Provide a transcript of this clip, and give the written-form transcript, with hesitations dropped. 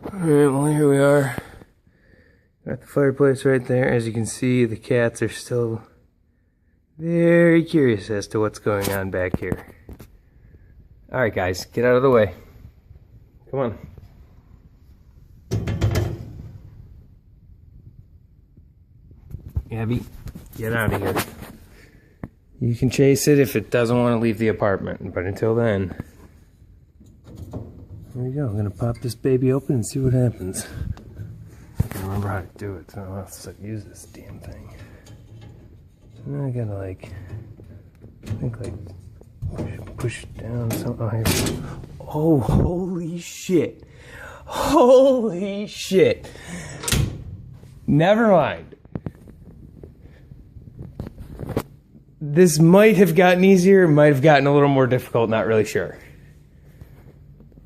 Alright, well here we are. Got the fireplace right there. As you can see, the cats are still very curious as to what's going on back here. Alright guys, get out of the way. Come on. Abby, get out of here. You can chase it if it doesn't want to leave the apartment, but until then... There we go. I'm going to pop this baby open and see what happens. I can remember how to do it, so I'll have to use this damn thing. And then I gotta like... I think like... push down something. Oh, here we go. Oh, holy shit. Holy shit. Never mind. This might have gotten easier, might have gotten a little more difficult, not really sure.